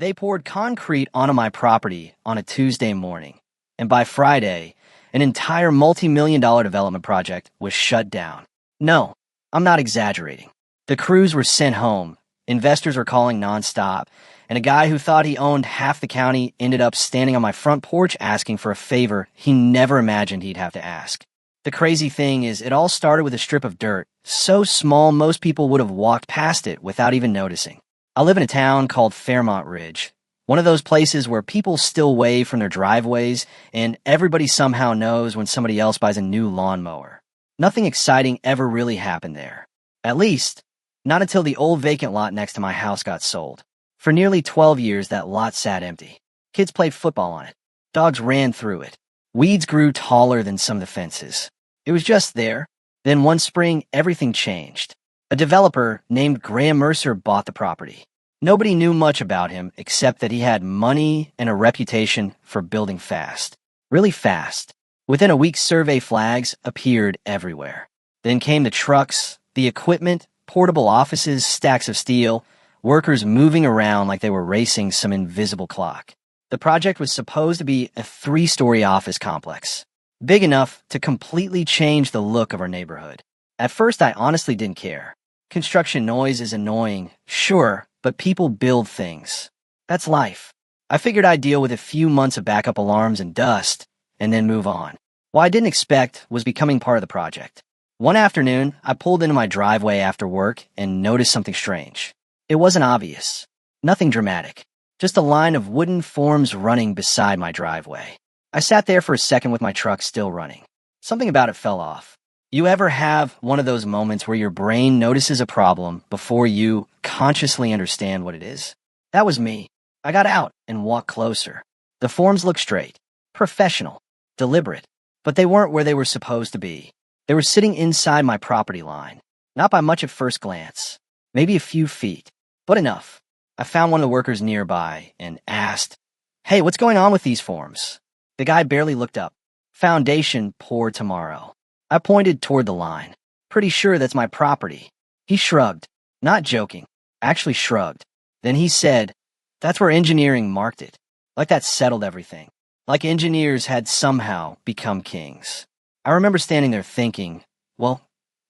They poured concrete onto my property on a Tuesday morning, and by Friday, an entire multi-million-dollar development project was shut down. No, I'm not exaggerating. The crews were sent home, investors were calling nonstop, and a guy who thought he owned half the county ended up standing on my front porch asking for a favor he never imagined he'd have to ask. The crazy thing is, it all started with a strip of dirt, so small most people would have walked past it without even noticing. I live in a town called Fairmont Ridge, one of those places where people still wave from their driveways, and everybody somehow knows when somebody else buys a new lawnmower. Nothing exciting ever really happened there. At least, not until the old vacant lot next to my house got sold. For nearly 12 years, that lot sat empty. Kids played football on it. Dogs ran through it. Weeds grew taller than some of the fences. It was just there. Then one spring, everything changed. A developer named Graham Mercer bought the property. Nobody knew much about him except that he had money and a reputation for building fast. Really fast. Within a week, survey flags appeared everywhere. Then came the trucks, the equipment, portable offices, stacks of steel, workers moving around like they were racing some invisible clock. The project was supposed to be a 3-story office complex, big enough to completely change the look of our neighborhood. At first, I honestly didn't care. Construction noise is annoying, sure, but people build things. That's life. I figured I'd deal with a few months of backup alarms and dust, and then move on. What I didn't expect was becoming part of the project. One afternoon, I pulled into my driveway after work and noticed something strange. It wasn't obvious. Nothing dramatic. Just a line of wooden forms running beside my driveway. I sat there for a second with my truck still running. Something about it fell off. You ever have one of those moments where your brain notices a problem before you consciously understand what it is? That was me. I got out and walked closer. The forms looked straight, professional, deliberate, but they weren't where they were supposed to be. They were sitting inside my property line. Not by much at first glance. Maybe a few feet, but enough. I found one of the workers nearby and asked, "Hey, what's going on with these forms?" The guy barely looked up. "Foundation pour tomorrow." I pointed toward the line. "Pretty sure that's my property." He shrugged. Not joking. Actually shrugged. Then he said, "That's where engineering marked it." Like that settled everything. Like engineers had somehow become kings. I remember standing there thinking, well,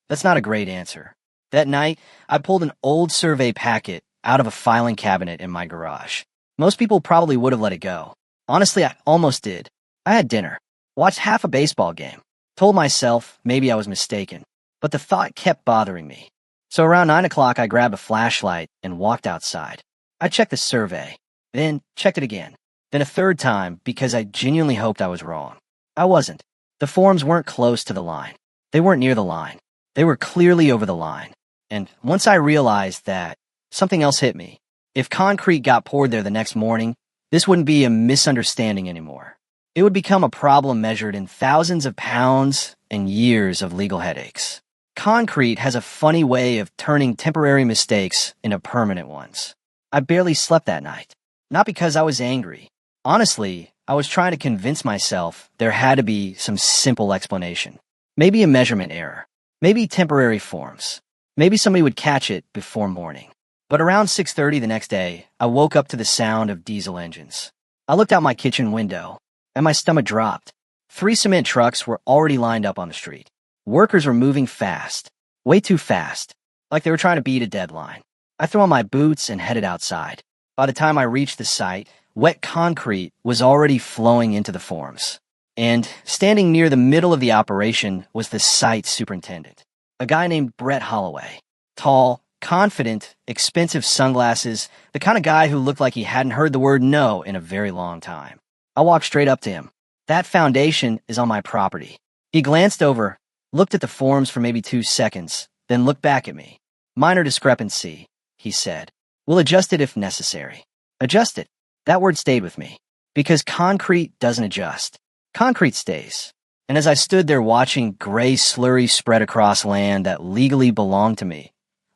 that's not a great answer. That night, I pulled an old survey packet out of a filing cabinet in my garage. Most people probably would have let it go. Honestly, I almost did. I had dinner, watched half a baseball game, told myself maybe I was mistaken, but the thought kept bothering me. So around 9 o'clock, I grabbed a flashlight and walked outside. I checked the survey, then checked it again, then a third time because I genuinely hoped I was wrong. I wasn't. The forms weren't close to the line. They weren't near the line. They were clearly over the line. And once I realized that, something else hit me. If concrete got poured there the next morning, this wouldn't be a misunderstanding anymore. It would become a problem measured in thousands of pounds and years of legal headaches. Concrete has a funny way of turning temporary mistakes into permanent ones. I barely slept that night. Not because I was angry. Honestly, I was trying to convince myself there had to be some simple explanation. Maybe a measurement error. Maybe temporary forms. Maybe somebody would catch it before morning. But around 6:30 the next day, I woke up to the sound of diesel engines. I looked out my kitchen window, and my stomach dropped. 3 cement trucks were already lined up on the street. Workers were moving fast. Way too fast. Like they were trying to beat a deadline. I threw on my boots and headed outside. By the time I reached the site, wet concrete was already flowing into the forms. And standing near the middle of the operation was the site superintendent, a guy named Brett Holloway. Tall, confident, expensive sunglasses, the kind of guy who looked like he hadn't heard the word no in a very long time. I walked straight up to him. "That foundation is on my property." He glanced over, looked at the forms for maybe 2 seconds, then looked back at me. "Minor discrepancy," he said. "We'll adjust it if necessary." Adjust it. That word stayed with me. Because concrete doesn't adjust. Concrete stays. And as I stood there watching gray slurry spread across land that legally belonged to me,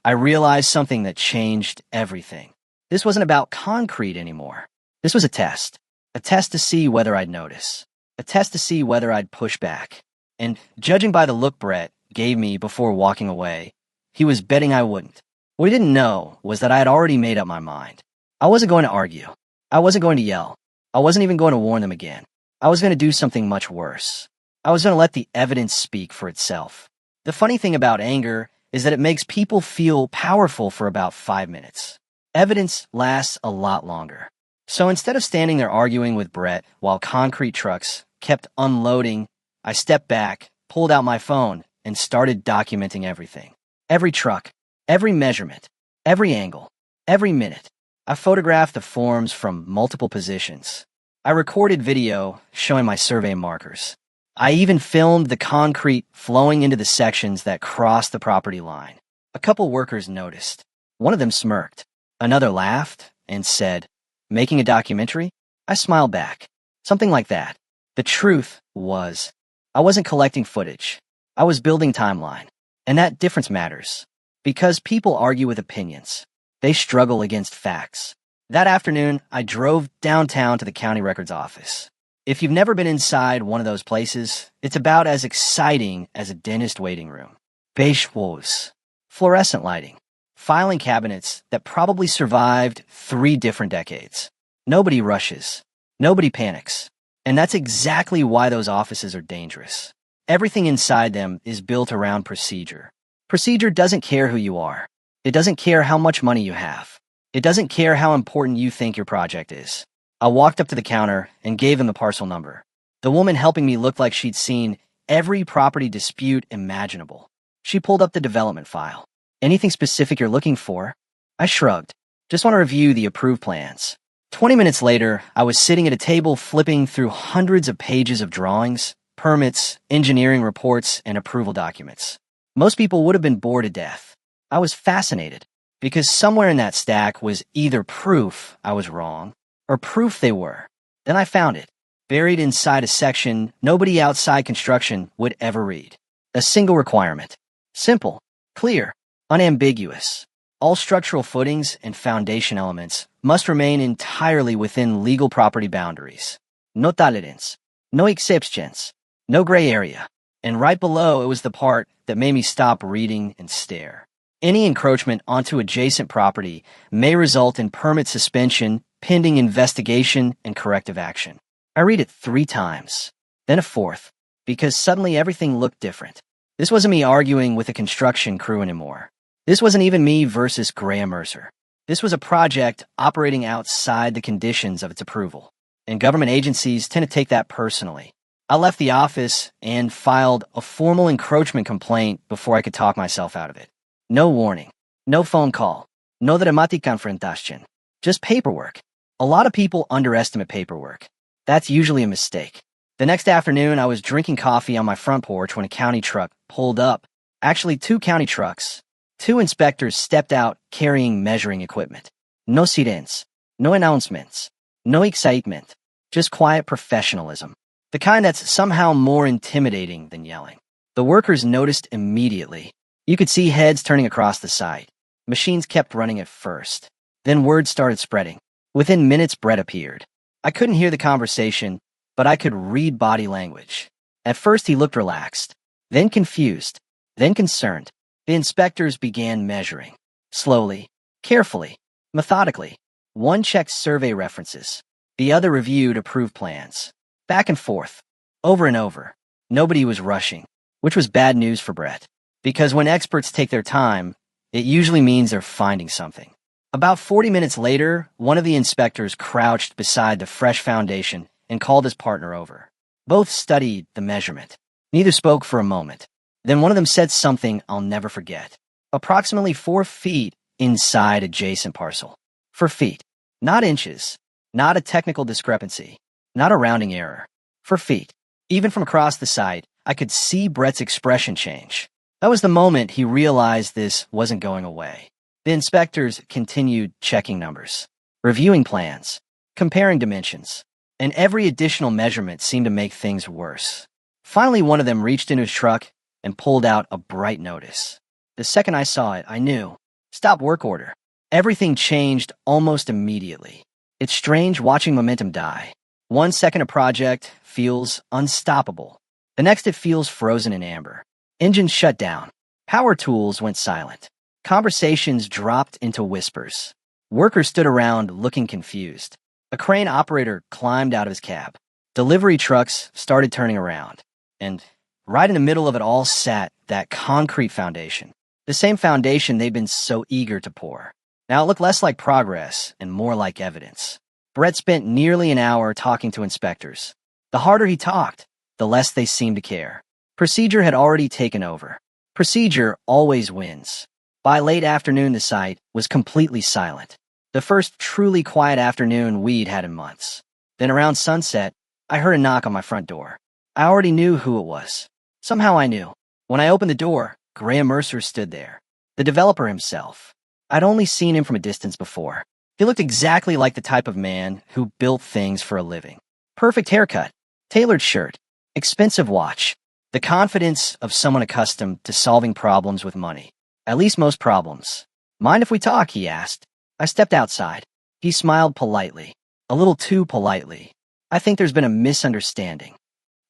I realized something that changed everything. This wasn't about concrete anymore. This was a test. A test to see whether I'd notice. A test to see whether I'd push back. And judging by the look Brett gave me before walking away, he was betting I wouldn't. What he didn't know was that I had already made up my mind. I wasn't going to argue. I wasn't going to yell. I wasn't even going to warn them again. I was going to do something much worse. I was going to let the evidence speak for itself. The funny thing about anger is that it makes people feel powerful for about 5 minutes. Evidence lasts a lot longer. So instead of standing there arguing with Brett while concrete trucks kept unloading, I stepped back, pulled out my phone, and started documenting everything. Every truck, every measurement, every angle, every minute. I photographed the forms from multiple positions. I recorded video showing my survey markers. I even filmed the concrete flowing into the sections that crossed the property line. A couple workers noticed. One of them smirked. Another laughed and said, "Making a documentary?" I smiled back. Something like that. The truth was, I wasn't collecting footage. I was building timeline. And that difference matters. Because people argue with opinions. They struggle against facts. That afternoon, I drove downtown to the county records office. If you've never been inside one of those places, it's about as exciting as a dentist waiting room. Beige walls, fluorescent lighting, filing cabinets that probably survived 3 different decades. Nobody rushes. Nobody panics. And that's exactly why those offices are dangerous. Everything inside them is built around procedure. Procedure doesn't care who you are. It doesn't care how much money you have. It doesn't care how important you think your project is. I walked up to the counter and gave him the parcel number. The woman helping me looked like she'd seen every property dispute imaginable. She pulled up the development file. "Anything specific you're looking for?" I shrugged. "Just want to review the approved plans." 20 minutes later, I was sitting at a table flipping through hundreds of pages of drawings, permits, engineering reports, and approval documents. Most people would have been bored to death. I was fascinated, because somewhere in that stack was either proof I was wrong, or proof they were. Then I found it, buried inside a section nobody outside construction would ever read. A single requirement. Simple, clear, unambiguous. All structural footings and foundation elements must remain entirely within legal property boundaries. No tolerance, no exceptions, no gray area. And right below it was the part that made me stop reading and stare. Any encroachment onto adjacent property may result in permit suspension, pending investigation, and corrective action. I read it 3 times, then a 4th, because suddenly everything looked different. This wasn't me arguing with a construction crew anymore. This wasn't even me versus Graham Mercer. This was a project operating outside the conditions of its approval. And government agencies tend to take that personally. I left the office and filed a formal encroachment complaint before I could talk myself out of it. No warning, no phone call, no dramatic confrontation, just paperwork. A lot of people underestimate paperwork. That's usually a mistake. The next afternoon, I was drinking coffee on my front porch when a county truck pulled up. Actually, 2 county trucks. 2 inspectors stepped out carrying measuring equipment. No sirens, no announcements, no excitement, just quiet professionalism. The kind that's somehow more intimidating than yelling. The workers noticed immediately. You could see heads turning across the site. Machines kept running at first. Then word started spreading. Within minutes, Brett appeared. I couldn't hear the conversation, but I could read body language. At first, he looked relaxed, then confused, then concerned. The inspectors began measuring. Slowly, carefully, methodically. One checked survey references. The other reviewed approved plans. Back and forth, over and over. Nobody was rushing, which was bad news for Brett. Because when experts take their time, it usually means they're finding something. About 40 minutes later, one of the inspectors crouched beside the fresh foundation and called his partner over. Both studied the measurement. Neither spoke for a moment. Then one of them said something I'll never forget. Approximately 4 feet inside adjacent parcel. 4 feet. Not inches. Not a technical discrepancy. Not a rounding error. 4 feet. Even from across the site, I could see Brett's expression change. That was the moment he realized this wasn't going away. The inspectors continued checking numbers, reviewing plans, comparing dimensions, and every additional measurement seemed to make things worse. Finally, one of them reached into his truck and pulled out a bright notice. The second I saw it, I knew. Stop work order. Everything changed almost immediately. It's strange watching momentum die. 1 second a project feels unstoppable. The next it feels frozen in amber. Engines shut down. Power tools went silent. Conversations dropped into whispers. Workers stood around looking confused. A crane operator climbed out of his cab. Delivery trucks started turning around. And right in the middle of it all sat that concrete foundation. The same foundation they'd been so eager to pour. Now it looked less like progress and more like evidence. Brett spent nearly an hour talking to inspectors. The harder he talked, the less they seemed to care. Procedure had already taken over. Procedure always wins. By late afternoon, the site was completely silent. The first truly quiet afternoon we'd had in months. Then around sunset, I heard a knock on my front door. I already knew who it was. Somehow I knew. When I opened the door, Graham Mercer stood there. The developer himself. I'd only seen him from a distance before. He looked exactly like the type of man who built things for a living. Perfect haircut, tailored shirt, expensive watch. The confidence of someone accustomed to solving problems with money. At least most problems. Mind if we talk? He asked. I stepped outside. He smiled politely. A little too politely. I think there's been a misunderstanding.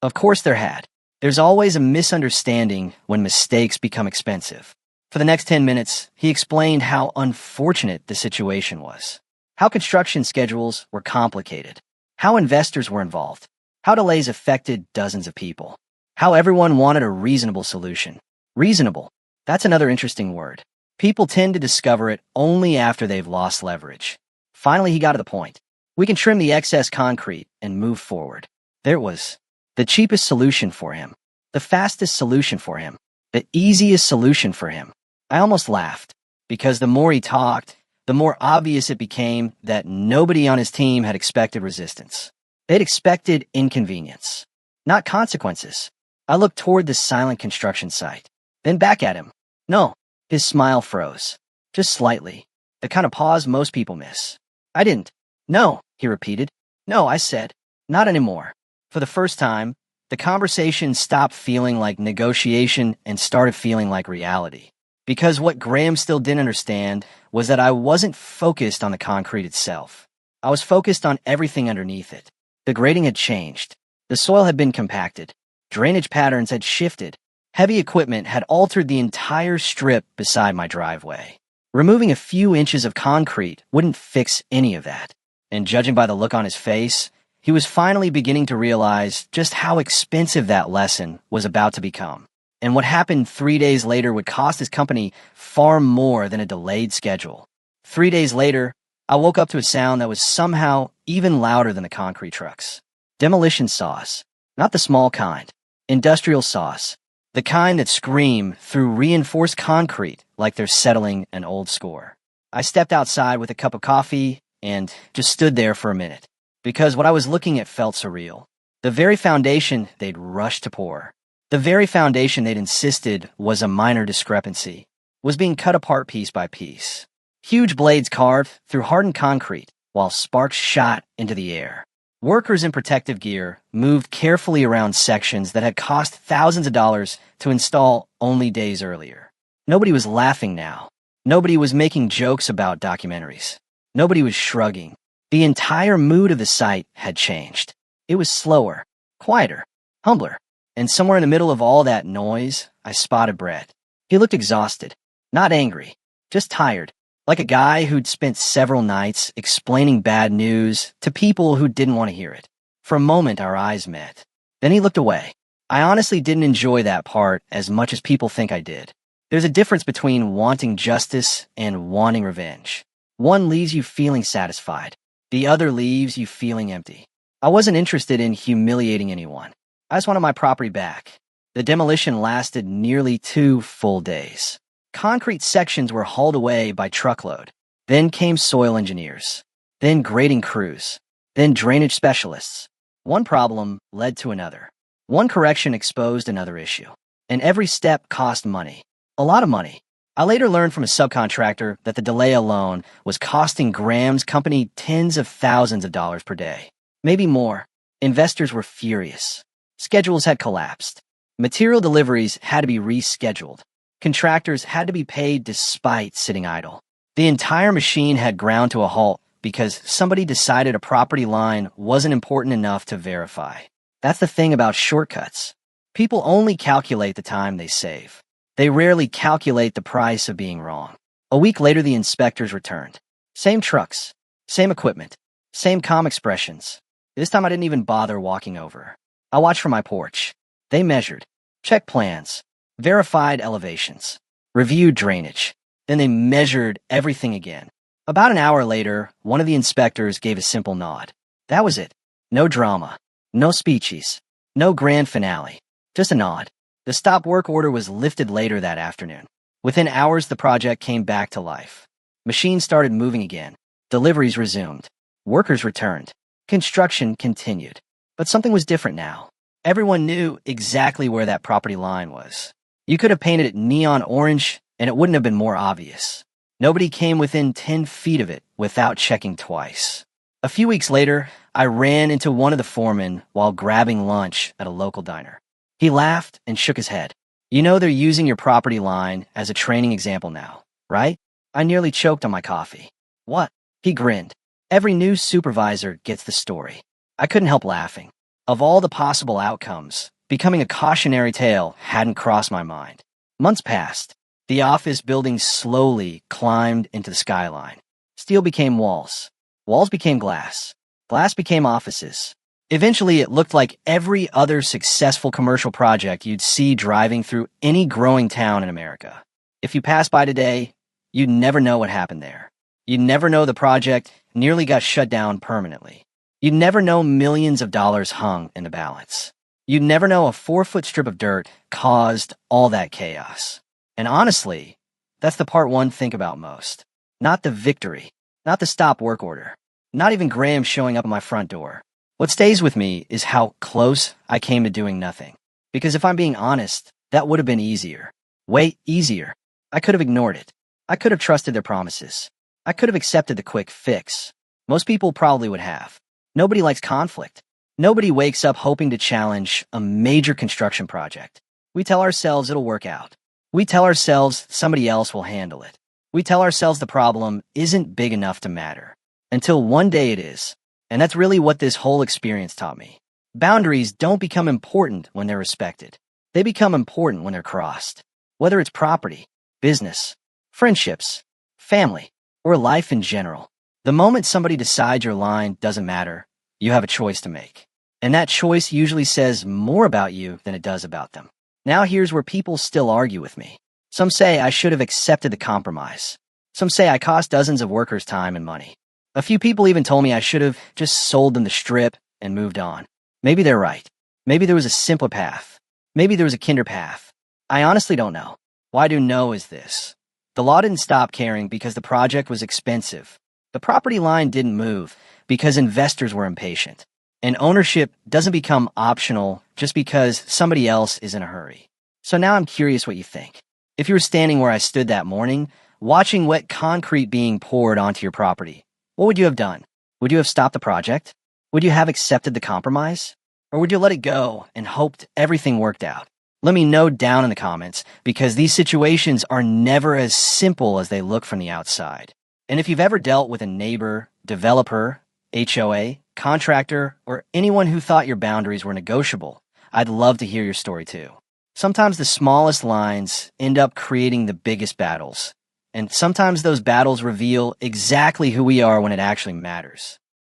Of course there had. There's always a misunderstanding when mistakes become expensive. For the next 10 minutes, he explained how unfortunate the situation was. How construction schedules were complicated. How investors were involved. How delays affected dozens of people. How everyone wanted a reasonable solution. Reasonable. That's another interesting word. People tend to discover it only after they've lost leverage. Finally, he got to the point. We can trim the excess concrete and move forward. There it was. The cheapest solution for him. The fastest solution for him. The easiest solution for him. I almost laughed, because the more he talked, the more obvious it became that nobody on his team had expected resistance. They'd expected inconvenience, not consequences. I looked toward the silent construction site, then back at him. No, his smile froze, just slightly, the kind of pause most people miss. I didn't. No, he repeated. No, I said, not anymore. For the first time, the conversation stopped feeling like negotiation and started feeling like reality. Because what Graham still didn't understand was that I wasn't focused on the concrete itself. I was focused on everything underneath it. The grading had changed. The soil had been compacted. Drainage patterns had shifted. Heavy equipment had altered the entire strip beside my driveway. Removing a few inches of concrete wouldn't fix any of that. And judging by the look on his face, he was finally beginning to realize just how expensive that lesson was about to become. And what happened 3 days later would cost his company far more than a delayed schedule. 3 days later, I woke up to a sound that was somehow even louder than the concrete trucks. Demolition saws. Not the small kind. Industrial saws. The kind that scream through reinforced concrete like they're settling an old score. I stepped outside with a cup of coffee and just stood there for a minute. Because what I was looking at felt surreal. The very foundation they'd rushed to pour. The very foundation they'd insisted was a minor discrepancy, was being cut apart piece by piece. Huge blades carved through hardened concrete while sparks shot into the air. Workers in protective gear moved carefully around sections that had cost thousands of dollars to install only days earlier. Nobody was laughing now. Nobody was making jokes about documentaries. Nobody was shrugging. The entire mood of the site had changed. It was slower, quieter, humbler. And somewhere in the middle of all that noise, I spotted Brett. He looked exhausted, not angry, just tired, like a guy who'd spent several nights explaining bad news to people who didn't want to hear it. For a moment, our eyes met. Then he looked away. I honestly didn't enjoy that part as much as people think I did. There's a difference between wanting justice and wanting revenge. One leaves you feeling satisfied. The other leaves you feeling empty. I wasn't interested in humiliating anyone. I just wanted my property back. The demolition lasted nearly 2 full days. Concrete sections were hauled away by truckload. Then came soil engineers. Then grading crews. Then drainage specialists. One problem led to another. One correction exposed another issue. And every step cost money. A lot of money. I later learned from a subcontractor that the delay alone was costing Graham's company tens of thousands of dollars per day. Maybe more. Investors were furious. Schedules had collapsed. Material deliveries had to be rescheduled. Contractors had to be paid despite sitting idle. The entire machine had ground to a halt because somebody decided a property line wasn't important enough to verify. That's the thing about shortcuts. People only calculate the time they save. They rarely calculate the price of being wrong. A week later, the inspectors returned. Same trucks, same equipment, Same calm expressions. This time I didn't even bother walking over. I watched from my porch. They measured, checked plans, verified elevations, reviewed drainage. Then they measured everything again. About an hour later, one of the inspectors gave a simple nod. That was it. No drama, no speeches, no grand finale. Just a nod. The stop work order was lifted later that afternoon. Within hours, the project came back to life. Machines started moving again. Deliveries resumed. Workers returned. Construction continued. But something was different now. Everyone knew exactly where that property line was. You could have painted it neon orange, and it wouldn't have been more obvious. Nobody came within 10 feet of it without checking twice. A few weeks later, I ran into one of the foremen while grabbing lunch at a local diner. He laughed and shook his head. You know they're using your property line as a training example now, right? I nearly choked on my coffee. What? He grinned. Every new supervisor gets the story. I couldn't help laughing. Of all the possible outcomes, becoming a cautionary tale hadn't crossed my mind. Months passed. The office building slowly climbed into the skyline. Steel became walls. Walls became glass. Glass became offices. Eventually, it looked like every other successful commercial project you'd see driving through any growing town in America. If you pass by today, you'd never know what happened there. You'd never know the project nearly got shut down permanently. You'd never know millions of dollars hung in the balance. You'd never know a 4-foot strip of dirt caused all that chaos. And honestly, that's the part one think about most. Not the victory, not the stop work order, not even Graham showing up at my front door. What stays with me is how close I came to doing nothing. Because if I'm being honest, that would have been easier. Way easier. I could have ignored it. I could have trusted their promises. I could have accepted the quick fix. Most people probably would have. Nobody likes conflict. Nobody wakes up hoping to challenge a major construction project. We tell ourselves it'll work out. We tell ourselves somebody else will handle it. We tell ourselves the problem isn't big enough to matter. Until one day it is. And that's really what this whole experience taught me. Boundaries don't become important when they're respected. They become important when they're crossed. Whether it's property, business, friendships, family, or life in general. The moment somebody decides your line doesn't matter, you have a choice to make. And that choice usually says more about you than it does about them. Now here's where people still argue with me. Some say I should have accepted the compromise. Some say I cost dozens of workers time and money. A few people even told me I should have just sold them the strip and moved on. Maybe they're right. Maybe there was a simpler path. Maybe there was a kinder path. I honestly don't know. Why I do know is this. The law didn't stop caring because the project was expensive. The property line didn't move because investors were impatient. And ownership doesn't become optional just because somebody else is in a hurry. So now I'm curious what you think. If you were standing where I stood that morning, watching wet concrete being poured onto your property, what would you have done? Would you have stopped the project? Would you have accepted the compromise? Or would you let it go and hoped everything worked out? Let me know down in the comments, because these situations are never as simple as they look from the outside. And if you've ever dealt with a neighbor, developer, HOA, contractor, or anyone who thought your boundaries were negotiable, I'd love to hear your story too. Sometimes the smallest lines end up creating the biggest battles. And sometimes those battles reveal exactly who we are when it actually matters.